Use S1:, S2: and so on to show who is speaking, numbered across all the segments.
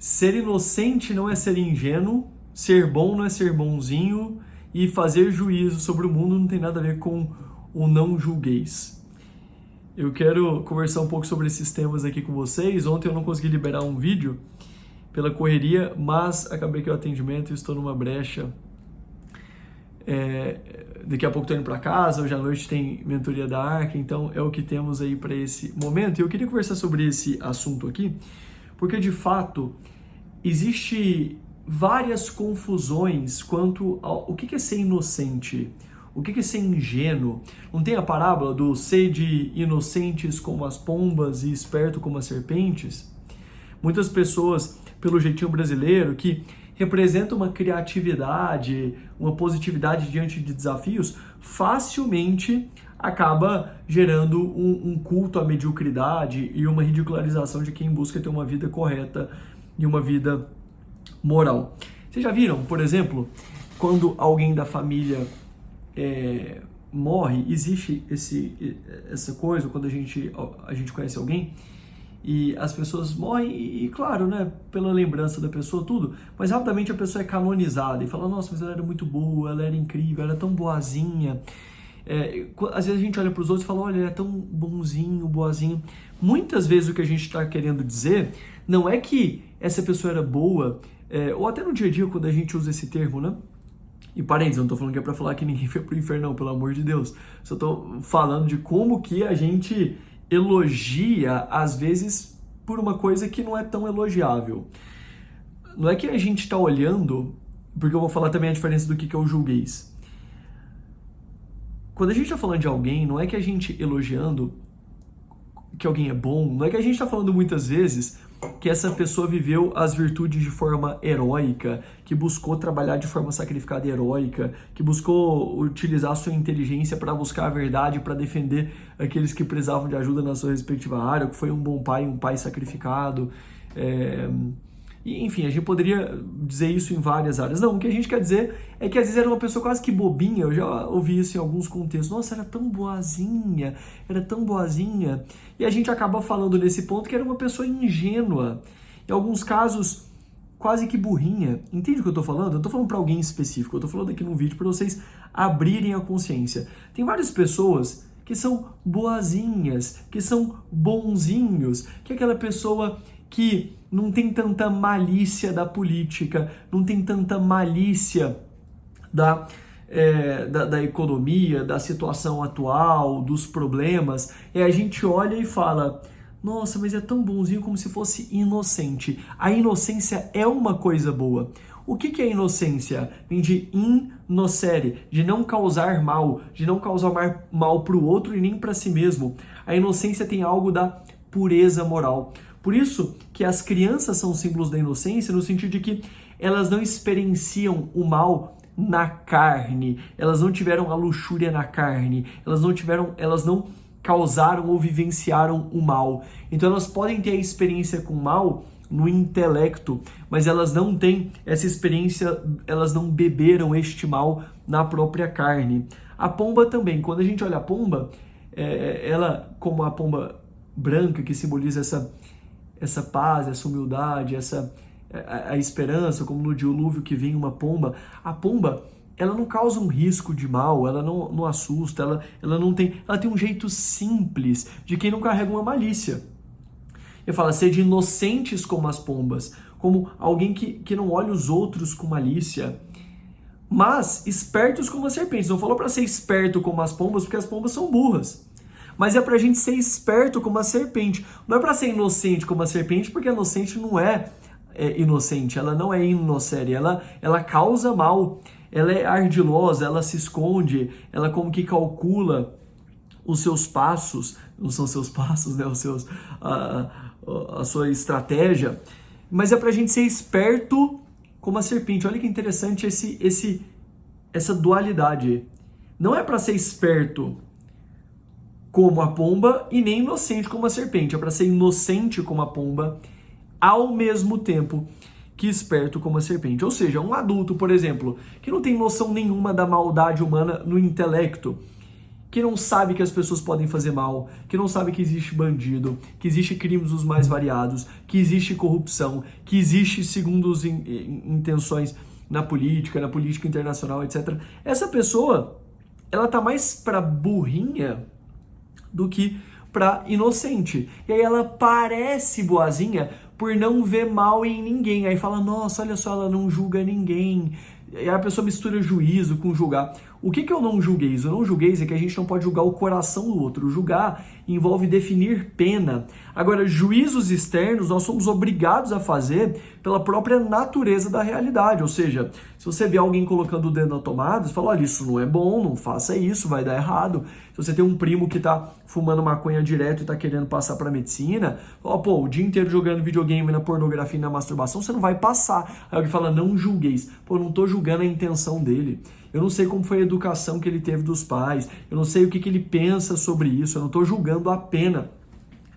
S1: Ser inocente não é ser ingênuo, ser bom não é ser bonzinho e fazer juízo sobre o mundo não tem nada a ver com o não julgueis. Eu quero conversar um pouco sobre esses temas aqui com vocês. Ontem eu não consegui liberar um vídeo pela correria, mas acabei que o atendimento e estou numa brecha. Daqui a pouco estou indo para casa, hoje à noite tem mentoria da Arca, então é o que temos aí para esse momento. E eu queria conversar sobre esse assunto aqui, porque de fato existe várias confusões quanto ao que é ser inocente, o que é ser ingênuo. Não tem a parábola do sede inocentes como as pombas e esperto como as serpentes? Muitas pessoas, pelo jeitinho brasileiro, que representa uma criatividade, uma positividade diante de desafios, facilmente acaba gerando um culto à mediocridade e uma ridicularização de quem busca ter uma vida correta e uma vida moral. Vocês já viram, por exemplo, quando alguém da família morre, existe essa coisa, quando a gente conhece alguém, e as pessoas morrem e claro, né, pela lembrança da pessoa, tudo, mas rapidamente a pessoa é canonizada e fala, nossa, mas ela era muito boa, ela era incrível, ela era tão boazinha. Às vezes a gente olha para os outros e fala, olha, ele é tão bonzinho, boazinho. Muitas vezes o que a gente está querendo dizer não é que essa pessoa era boa, ou até no dia a dia quando a gente usa esse termo, né? E parênteses, eu não estou falando que é para falar que ninguém foi pro inferno, não, pelo amor de Deus. Só estou falando de como que a gente elogia, às vezes, por uma coisa que não é tão elogiável. Não é que a gente está olhando, porque eu vou falar também a diferença do que é o julgueis. Quando a gente está falando de alguém, não é que a gente elogiando que alguém é bom, não é que a gente está falando muitas vezes que essa pessoa viveu as virtudes de forma heróica, que buscou trabalhar de forma sacrificada e heróica, que buscou utilizar a sua inteligência para buscar a verdade, para defender aqueles que precisavam de ajuda na sua respectiva área, que foi um bom pai, um pai sacrificado. E, enfim, a gente poderia dizer isso em várias áreas. Não, o que a gente quer dizer é que às vezes era uma pessoa quase que bobinha, eu já ouvi isso em alguns contextos. Nossa, era tão boazinha, era tão boazinha. E a gente acaba falando nesse ponto que era uma pessoa ingênua. Em alguns casos, quase que burrinha. Entende o que eu tô falando? Eu não tô falando para alguém específico, eu tô falando aqui num vídeo para vocês abrirem a consciência. Tem várias pessoas que são boazinhas, que são bonzinhos, que é aquela pessoa que não tem tanta malícia da política, não tem tanta malícia da economia, da situação atual, dos problemas. E a gente olha e fala, nossa, mas é tão bonzinho, como se fosse inocente. A inocência é uma coisa boa. O que é inocência? Vem de innocere, de não causar mal, de não causar mal para o outro e nem para si mesmo. A inocência tem algo da pureza moral. Por isso que as crianças são símbolos da inocência, no sentido de que elas não experienciam o mal na carne, elas não tiveram a luxúria na carne, elas não causaram ou vivenciaram o mal. Então elas podem ter a experiência com o mal no intelecto, mas elas não têm essa experiência, elas não beberam este mal na própria carne. A pomba também, quando a gente olha a pomba, ela como a pomba branca, que simboliza essa paz, essa humildade, a esperança, como no dilúvio que vem uma pomba. A pomba, ela não causa um risco de mal, ela não assusta, ela tem um jeito simples de quem não carrega uma malícia. Eu falo, ser de inocentes como as pombas, como alguém que não olha os outros com malícia, mas espertos como as serpentes. Não falou para ser esperto como as pombas, porque as pombas são burras. Mas é pra gente ser esperto como a serpente. Não é pra ser inocente como a serpente, porque a inocente não é inocente, ela não é inocere, ela causa mal, ela é ardilosa, ela se esconde, ela como que calcula os seus passos, não são seus passos, né, a sua estratégia, mas é pra gente ser esperto como a serpente. Olha que interessante essa dualidade. Não é pra ser esperto como a pomba e nem inocente como a serpente. É para ser inocente como a pomba ao mesmo tempo que esperto como a serpente. Ou seja, um adulto, por exemplo, que não tem noção nenhuma da maldade humana no intelecto que não sabe que as pessoas podem fazer mal, que não sabe que existe bandido, que existe crimes os mais variados, que existe corrupção, que existe segundas intenções na política internacional, etc. Essa pessoa, ela tá mais pra burrinha do que pra inocente. E aí ela parece boazinha por não ver mal em ninguém. Aí fala, nossa, olha só, ela não julga ninguém. E aí a pessoa mistura juízo com julgar. O que eu não julgueis? O não julgueis é que a gente não pode julgar o coração do outro. Julgar envolve definir pena. Agora, juízos externos nós somos obrigados a fazer pela própria natureza da realidade. Ou seja, se você vê alguém colocando o dedo na tomada, você fala, olha, isso não é bom, não faça isso, vai dar errado. Se você tem um primo que tá fumando maconha direto e tá querendo passar pra medicina, fala, pô, o dia inteiro jogando videogame, na pornografia e na masturbação, você não vai passar. Aí alguém fala, não julgueis. Pô, não tô julgando a intenção dele. Eu não sei como foi a educação que ele teve dos pais, eu não sei o que ele pensa sobre isso, eu não estou julgando a pena.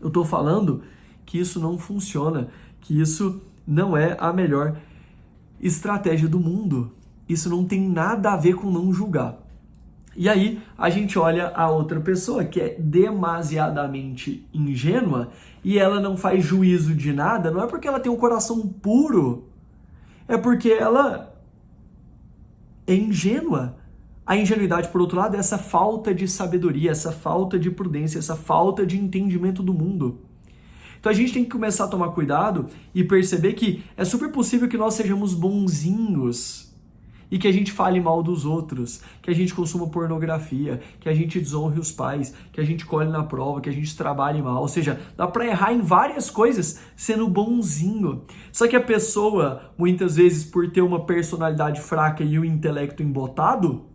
S1: Eu estou falando que isso não funciona, que isso não é a melhor estratégia do mundo. Isso não tem nada a ver com não julgar. E aí a gente olha a outra pessoa que é demasiadamente ingênua e ela não faz juízo de nada, não é porque ela tem um coração puro, é porque ela é ingênua. A ingenuidade, por outro lado, é essa falta de sabedoria, essa falta de prudência, essa falta de entendimento do mundo. Então a gente tem que começar a tomar cuidado e perceber que é super possível que nós sejamos bonzinhos e que a gente fale mal dos outros, que a gente consuma pornografia, que a gente desonre os pais, que a gente colhe na prova, que a gente trabalhe mal. Ou seja, dá pra errar em várias coisas sendo bonzinho. Só que a pessoa, muitas vezes, por ter uma personalidade fraca e um intelecto embotado,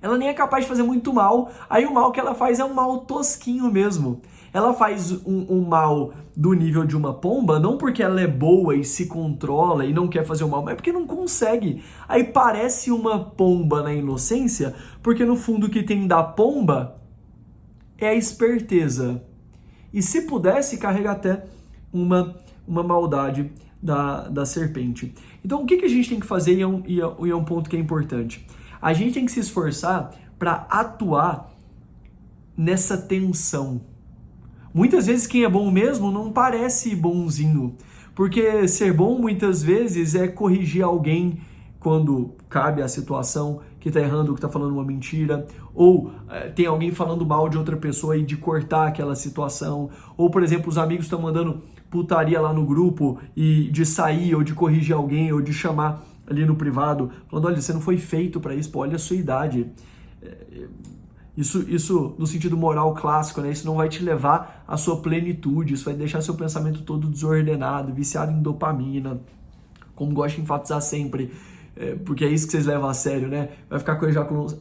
S1: ela nem é capaz de fazer muito mal. Aí o mal que ela faz é um mal tosquinho mesmo. Ela faz um mal do nível de uma pomba, não porque ela é boa e se controla e não quer fazer o mal, mas porque não consegue. Aí parece uma pomba na inocência, porque no fundo o que tem da pomba é a esperteza. E se pudesse, carrega até uma maldade da serpente. Então o que a gente tem que fazer e é um ponto que é importante. A gente tem que se esforçar para atuar nessa tensão. Muitas vezes quem é bom mesmo não parece bonzinho, porque ser bom muitas vezes é corrigir alguém quando cabe a situação, que tá errando, que tá falando uma mentira, ou tem alguém falando mal de outra pessoa e de cortar aquela situação, ou por exemplo, os amigos estão mandando putaria lá no grupo e de sair ou de corrigir alguém ou de chamar ali no privado, falando, olha, você não foi feito para isso, pô, olha a sua idade. Isso no sentido moral clássico, né? Isso não vai te levar à sua plenitude, isso vai deixar seu pensamento todo desordenado, viciado em dopamina, como gosto de enfatizar sempre, porque é isso que vocês levam a sério, né? Vai ficar com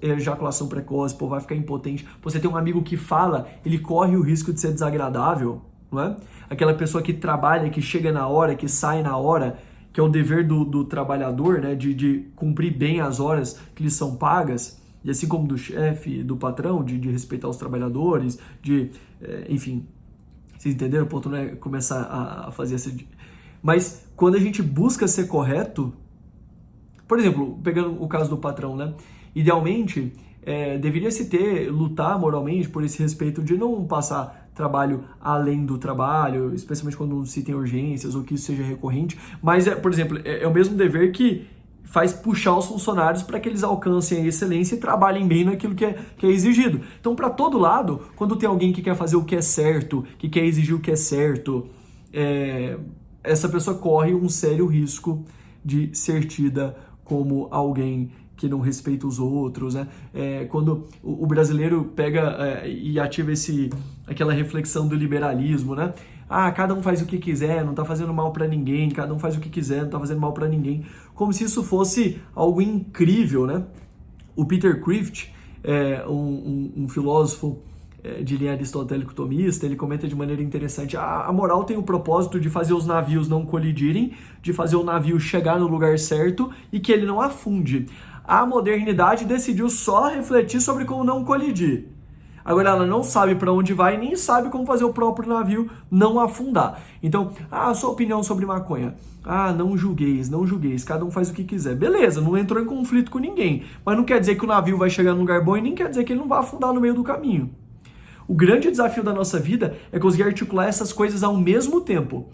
S1: ejaculação precoce, pô, vai ficar impotente. Pô, você tem um amigo que fala, ele corre o risco de ser desagradável, não é? Aquela pessoa que trabalha, que chega na hora, que sai na hora, que é o dever do trabalhador, né? De cumprir bem as horas que lhes são pagas, e assim como do chefe, do patrão, de respeitar os trabalhadores, enfim, vocês entenderam? O ponto não é começar a fazer essa... Mas quando a gente busca ser correto, por exemplo, pegando o caso do patrão, né? Idealmente, deveria se lutar moralmente por esse respeito de não passar trabalho além do trabalho, especialmente quando se tem urgências ou que isso seja recorrente, mas, por exemplo, é o mesmo dever que faz puxar os funcionários para que eles alcancem a excelência e trabalhem bem naquilo que é exigido. Então, para todo lado, quando tem alguém que quer fazer o que é certo, que quer exigir o que é certo, essa pessoa corre um sério risco de ser tida como alguém que não respeita os outros, né? Quando o brasileiro pega e ativa aquela reflexão do liberalismo, né? Ah, cada um faz o que quiser, não tá fazendo mal para ninguém, cada um faz o que quiser, não tá fazendo mal para ninguém. Como se isso fosse algo incrível, né? O Peter Crift, um filósofo de linha aristotélico-tomista, ele comenta de maneira interessante, a moral tem o propósito de fazer os navios não colidirem, de fazer o navio chegar no lugar certo e que ele não afunde. A modernidade decidiu só refletir sobre como não colidir. Agora ela não sabe para onde vai, nem sabe como fazer o próprio navio não afundar. Então, a sua opinião sobre maconha. Não julgueis, não julgueis, cada um faz o que quiser. Beleza, não entrou em conflito com ninguém, mas não quer dizer que o navio vai chegar num lugar bom e nem quer dizer que ele não vai afundar no meio do caminho. O grande desafio da nossa vida é conseguir articular essas coisas ao mesmo tempo.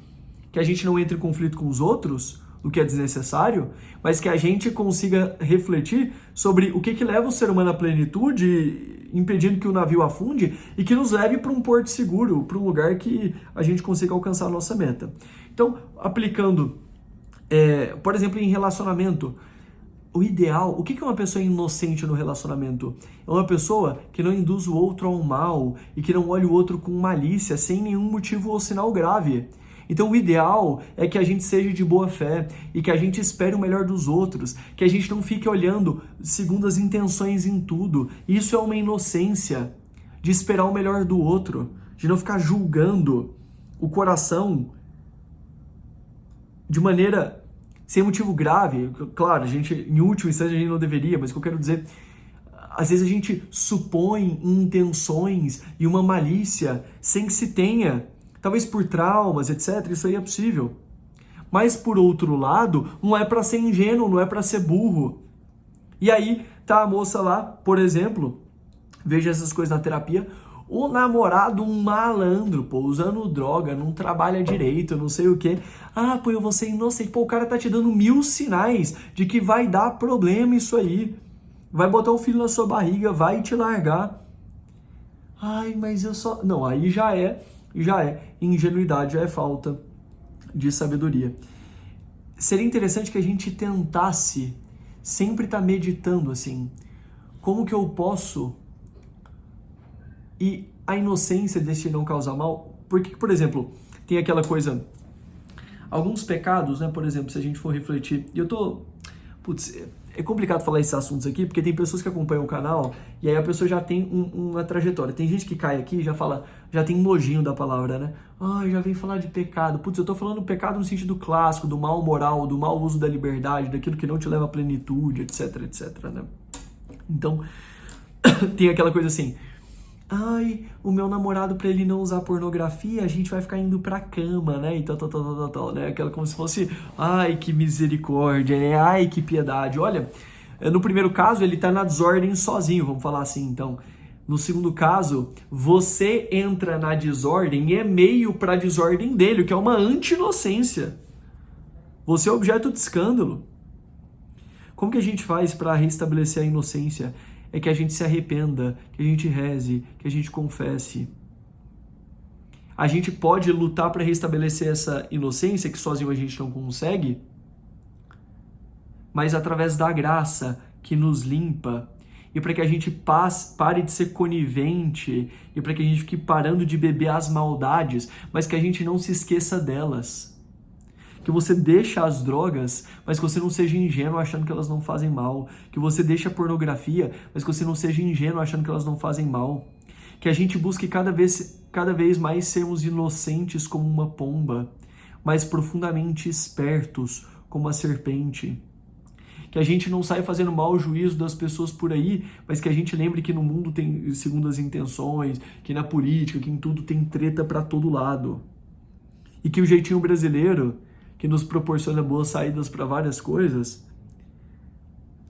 S1: Que a gente não entre em conflito com os outros, o que é desnecessário, mas que a gente consiga refletir sobre o que leva o ser humano à plenitude, impedindo que o navio afunde, e que nos leve para um porto seguro, para um lugar que a gente consiga alcançar a nossa meta. Então, aplicando, por exemplo, em relacionamento, o ideal, o que é uma pessoa inocente no relacionamento? É uma pessoa que não induz o outro ao mal e que não olha o outro com malícia, sem nenhum motivo ou sinal grave. Então o ideal é que a gente seja de boa fé e que a gente espere o melhor dos outros, que a gente não fique olhando segundo as intenções em tudo. Isso é uma inocência de esperar o melhor do outro, de não ficar julgando o coração de maneira sem motivo grave. Claro, a gente, em última instância, a gente não deveria, mas o que eu quero dizer, às vezes a gente supõe intenções e uma malícia sem que se tenha, talvez por traumas, etc. Isso aí é possível. Mas, por outro lado, não é para ser ingênuo, não é para ser burro. E aí, tá a moça lá, por exemplo, veja essas coisas na terapia, o namorado, um malandro, usando droga, não trabalha direito, não sei o quê. Eu vou ser inocente. O cara tá te dando 1000 sinais de que vai dar problema isso aí. Vai botar o filho na sua barriga, vai te largar. Mas eu só... Não, aí já é ingenuidade, já é falta de sabedoria. Seria interessante que a gente tentasse sempre estar meditando assim, como que eu posso... E a inocência desse não causar mal, porque, por exemplo, tem aquela coisa, alguns pecados, né, por exemplo, se a gente for refletir, e eu tô, é complicado falar esses assuntos aqui, porque tem pessoas que acompanham o canal, e aí a pessoa já tem uma trajetória, tem gente que cai aqui e já tem nojinho da palavra, né, já vem falar de pecado, eu tô falando pecado no sentido clássico, do mal moral, do mau uso da liberdade, daquilo que não te leva à plenitude, etc, né, então, tem aquela coisa assim, o meu namorado, pra ele não usar pornografia, a gente vai ficar indo pra cama, né? E tal, né? Aquela como se fosse, que misericórdia, né? Que piedade. Olha, no primeiro caso, ele tá na desordem sozinho, vamos falar assim, então. No segundo caso, você entra na desordem e é meio pra desordem dele, o que é uma anti-inocência. Você é objeto de escândalo. Como que a gente faz pra restabelecer a inocência? É que a gente se arrependa, que a gente reze, que a gente confesse. A gente pode lutar para restabelecer essa inocência, que sozinho a gente não consegue, mas através da graça que nos limpa, e para que a gente pare de ser conivente, e para que a gente fique parando de beber as maldades, mas que a gente não se esqueça delas. Que você deixa as drogas, mas que você não seja ingênuo achando que elas não fazem mal. Que você deixa a pornografia, mas que você não seja ingênuo achando que elas não fazem mal. Que a gente busque cada vez mais sermos inocentes como uma pomba, mas profundamente espertos como a serpente. Que a gente não saia fazendo mau juízo das pessoas por aí, mas que a gente lembre que no mundo tem segundas intenções, que na política, que em tudo tem treta para todo lado. E que o jeitinho brasileiro, que nos proporciona boas saídas para várias coisas,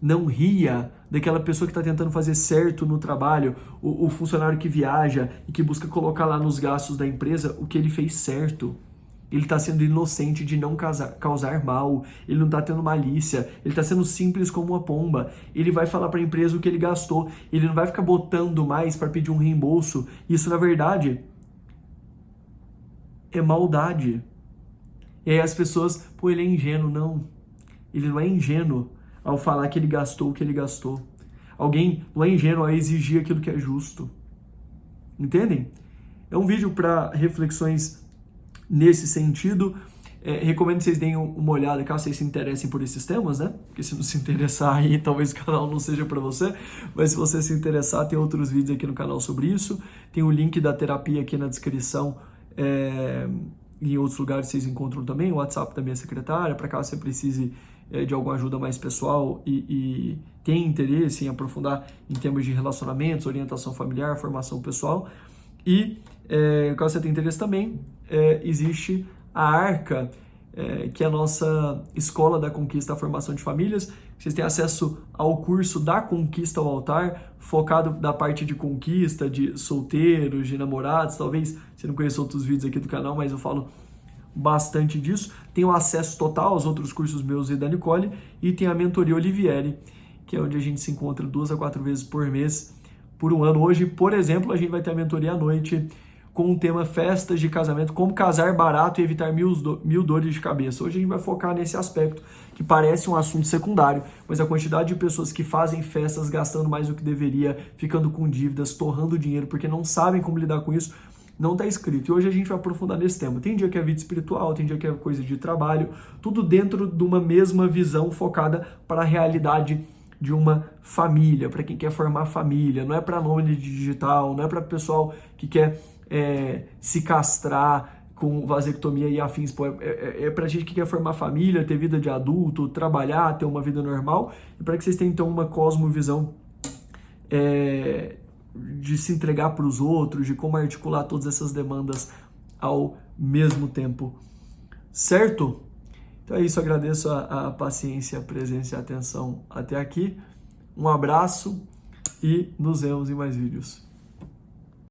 S1: não ria daquela pessoa que está tentando fazer certo no trabalho, o funcionário que viaja e que busca colocar lá nos gastos da empresa o que ele fez certo. Ele está sendo inocente de não causar mal, ele não está tendo malícia, ele está sendo simples como uma pomba. Ele vai falar para a empresa o que ele gastou, ele não vai ficar botando mais para pedir um reembolso. Isso, na verdade, é maldade. E aí as pessoas, ele é ingênuo. Não, ele não é ingênuo ao falar que ele gastou o que ele gastou. Alguém não é ingênuo a exigir aquilo que é justo. Entendem? É um vídeo para reflexões nesse sentido. Recomendo que vocês deem uma olhada, caso vocês se interessem por esses temas, né? Porque se não se interessar aí, talvez o canal não seja para você. Mas se você se interessar, tem outros vídeos aqui no canal sobre isso. Tem o link da terapia aqui na descrição. em outros lugares vocês encontram também o WhatsApp da minha secretária, para caso você precise de alguma ajuda mais pessoal e tem interesse em aprofundar em termos de relacionamentos, orientação familiar, formação pessoal. E, caso você tenha interesse também, existe a Arca, que é a nossa Escola da Conquista, a Formação de Famílias. Vocês têm acesso ao curso da Conquista ao Altar, focado da parte de conquista, de solteiros, de namorados. Talvez você não conheça outros vídeos aqui do canal, mas eu falo bastante disso. Tem o acesso total aos outros cursos meus e da Nicole, e tem a Mentoria Olivieri, que é onde a gente se encontra 2 a 4 vezes por mês, por um ano. Hoje, por exemplo, a gente vai ter a mentoria à noite, com o tema festas de casamento, como casar barato e evitar mil dores de cabeça. Hoje a gente vai focar nesse aspecto, que parece um assunto secundário, mas a quantidade de pessoas que fazem festas gastando mais do que deveria, ficando com dívidas, torrando dinheiro, porque não sabem como lidar com isso, não está escrito. E hoje a gente vai aprofundar nesse tema. Tem dia que é vida espiritual, tem dia que é coisa de trabalho, tudo dentro de uma mesma visão focada para a realidade de uma família, para quem quer formar família. Não é para nômade digital, não é para pessoal que quer se castrar com vasectomia e afins. É pra gente que quer formar família, ter vida de adulto, trabalhar, ter uma vida normal, e para que vocês tenham então uma cosmovisão de se entregar para os outros, de como articular todas essas demandas ao mesmo tempo. Certo? Então é isso, agradeço a paciência, a presença e a atenção até aqui. Um abraço e nos vemos em mais vídeos.